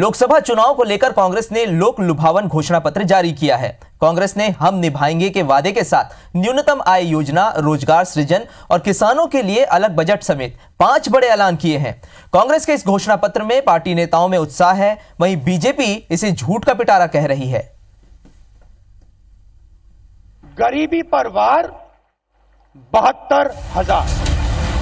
लोकसभा चुनाव को लेकर कांग्रेस ने लोक लुभावन घोषणा पत्र जारी किया है। कांग्रेस ने हम निभाएंगे के वादे के साथ न्यूनतम आय योजना, रोजगार सृजन और किसानों के लिए अलग बजट समेत 5 बड़े ऐलान किए हैं। कांग्रेस के इस घोषणा पत्र में पार्टी नेताओं में उत्साह है, वहीं बीजेपी इसे झूठ का पिटारा कह रही है। गरीबी पर वार 72,000।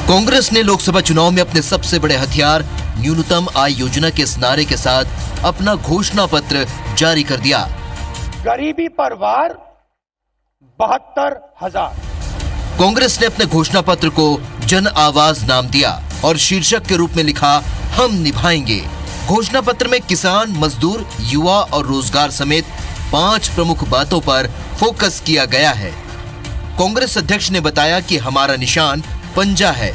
कांग्रेस ने लोकसभा चुनाव में अपने सबसे बड़े हथियार न्यूनतम आय योजना के इस नारे के साथ अपना घोषणा पत्र जारी कर दिया। गरीबी पर वार 72,000। कांग्रेस ने अपने घोषणा पत्र को जन आवाज नाम दिया और शीर्षक के रूप में लिखा, हम निभाएंगे। घोषणा पत्र में किसान, मजदूर, युवा और रोजगार समेत 5 प्रमुख बातों पर फोकस किया गया है। कांग्रेस अध्यक्ष ने बताया कि हमारा निशान पंजा है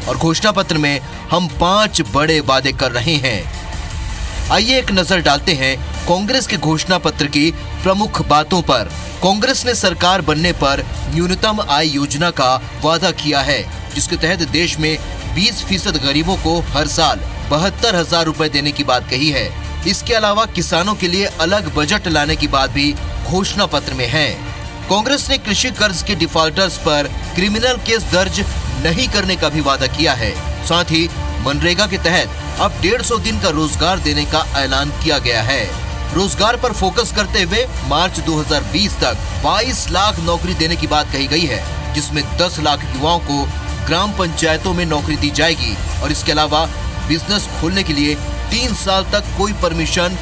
और घोषणा पत्र में हम 5 बड़े वादे कर रहे हैं। आइए एक नजर डालते हैं कांग्रेस के घोषणा पत्र की प्रमुख बातों पर। कांग्रेस ने सरकार बनने पर न्यूनतम आय योजना का वादा किया है, जिसके तहत देश में 20% गरीबों को हर साल 72,000 रुपए देने की बात कही है। इसके अलावा किसानों के लिए अलग बजट लाने की बात भी घोषणा पत्र में है। कांग्रेस ने कृषि कर्ज के डिफॉल्टर्स पर क्रिमिनल केस दर्ज नहीं करने का भी वादा किया है। साथ ही मनरेगा के तहत अब 150 दिन का रोजगार देने का ऐलान किया गया है। रोजगार पर फोकस करते हुए मार्च 2020 तक 22 लाख नौकरी देने की बात कही गई है, जिसमें 10 लाख युवाओं को ग्राम पंचायतों में नौकरी दी जाएगी और इसके अलावा बिजनेस खोलने के लिए 3 साल तक कोई परमिशन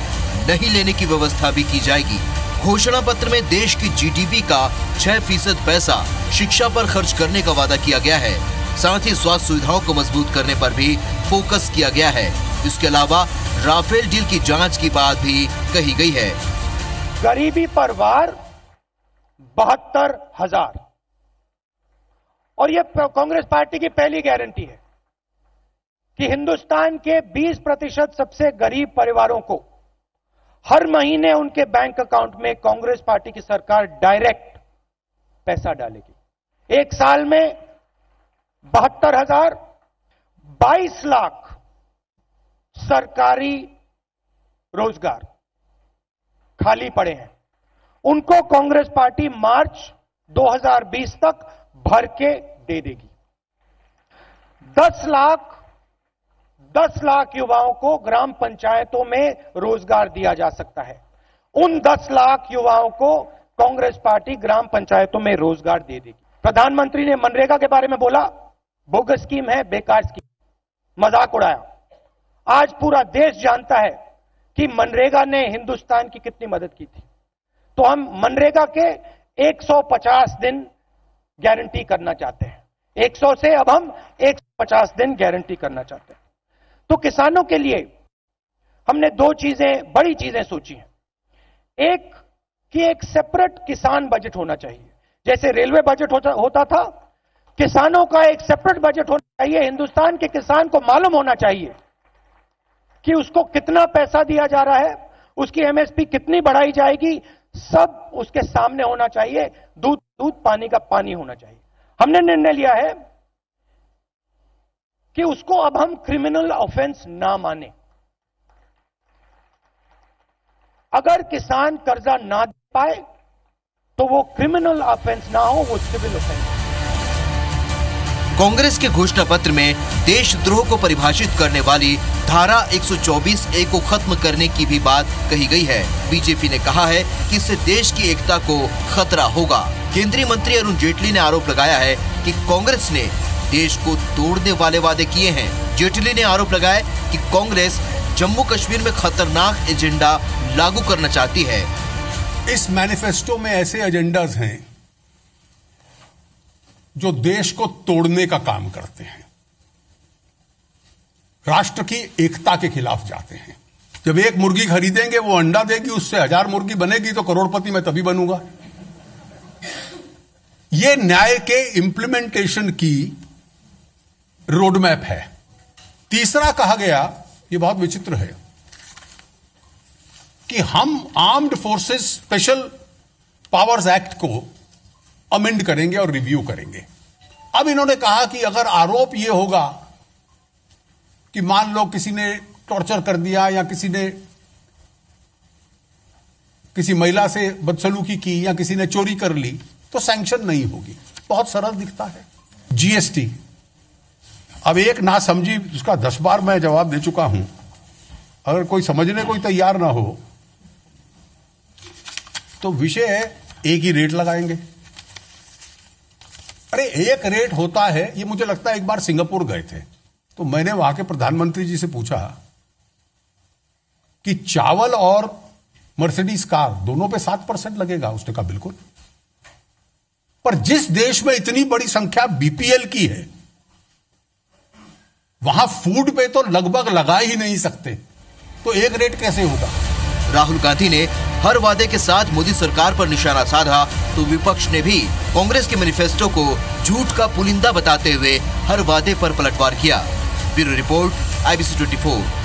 नहीं लेने की व्यवस्था भी की जाएगी। घोषणा पत्र में देश की जीडीपी का 6% पैसा शिक्षा पर खर्च करने का वादा किया गया है। साथ ही स्वास्थ्य सुविधाओं को मजबूत करने पर भी फोकस किया गया है। इसके अलावा राफेल डील की जांच की बात भी कही गई है। गरीबी पर वार 72,000 और यह कांग्रेस पार्टी की पहली गारंटी है कि हिंदुस्तान के 20% सबसे गरीब परिवारों को हर महीने उनके बैंक अकाउंट में कांग्रेस पार्टी की सरकार डायरेक्ट पैसा डालेगी। एक साल में 72,000, 22 लाख सरकारी रोजगार खाली पड़े हैं, उनको कांग्रेस पार्टी मार्च 2020 तक भर के दे देगी। 10 लाख युवाओं को ग्राम पंचायतों में रोजगार दिया जा सकता है। उन 10 लाख युवाओं को कांग्रेस पार्टी ग्राम पंचायतों में रोजगार दे देगी। प्रधानमंत्री ने मनरेगा के बारे में बोला, बोगस स्कीम है, बेकार स्कीम, मजाक उड़ाया। आज पूरा देश जानता है कि मनरेगा ने हिंदुस्तान की कितनी मदद की थी। तो हम मनरेगा के 150 दिन गारंटी करना चाहते हैं। 100 से अब हम 150 दिन गारंटी करना चाहते हैं। तो किसानों के लिए हमने 2 बड़ी चीजें सोची हैं। एक कि एक सेपरेट किसान बजट होना चाहिए, जैसे रेलवे बजट होता था, किसानों का एक सेपरेट बजट होना चाहिए। हिंदुस्तान के किसान को मालूम होना चाहिए कि उसको कितना पैसा दिया जा रहा है, उसकी एमएसपी कितनी बढ़ाई जाएगी, सब उसके सामने होना चाहिए। दूध पानी का पानी होना चाहिए। हमने निर्णय लिया है कि उसको अब हम क्रिमिनल ऑफेंस ना माने। अगर किसान कर्जा ना दे पाए तो वो क्रिमिनल ऑफेंस ना हो, वो सिविल ऑफेंस। कांग्रेस के घोषणा पत्र में देशद्रोह को परिभाषित करने वाली धारा 124A को खत्म करने की भी बात कही गई है। बीजेपी ने कहा है कि इससे देश की एकता को खतरा होगा। केंद्रीय मंत्री अरुण जेटली ने आरोप लगाया है कि कांग्रेस ने देश को तोड़ने वाले वादे किए हैं। जेटली ने आरोप लगाया कि कांग्रेस जम्मू कश्मीर में खतरनाक एजेंडा लागू करना चाहती है। इस मैनिफेस्टो में ऐसे एजेंडाज हैं जो देश को तोड़ने का काम करते हैं, राष्ट्र की एकता के खिलाफ जाते हैं। जब एक मुर्गी खरीदेंगे, वो अंडा देगी, उससे 1000 मुर्गी बनेगी तो करोड़पति मैं तभी बनूंगा। ये न्याय के इंप्लीमेंटेशन की रोडमैप है। तीसरा कहा गया, यह बहुत विचित्र है, कि हम armed forces special powers act को अमेंड करेंगे और रिव्यू करेंगे। अब इन्होंने कहा कि अगर आरोप यह होगा कि मान लो किसी ने टॉर्चर कर दिया या किसी ने किसी महिला से बदसलूकी की या किसी ने चोरी कर ली तो सैंक्शन नहीं होगी। बहुत सरल दिखता है। जीएसटी, अब एक ना समझी उसका 10 बार मैं जवाब दे चुका हूं, अगर कोई समझने कोई तैयार ना हो तो विषय है एक ही रेट लगाएंगे। अरे एक रेट होता है, ये मुझे लगता है एक बार सिंगापुर गए थे तो मैंने वहां के प्रधानमंत्री जी से पूछा कि चावल और मर्सिडीज कार दोनों पे 7% लगेगा। उसने कहा बिल्कुल। पर जिस देश में इतनी बड़ी संख्या बीपीएल की है वहां फूड पे तो लगभग लगा ही नहीं सकते, तो एक रेट कैसे होगा। राहुल गांधी ने हर वादे के साथ मोदी सरकार पर निशाना साधा तो विपक्ष ने भी कांग्रेस के मैनिफेस्टो को झूठ का पुलिंदा बताते हुए हर वादे पर पलटवार किया। Bureau report, IBC 24।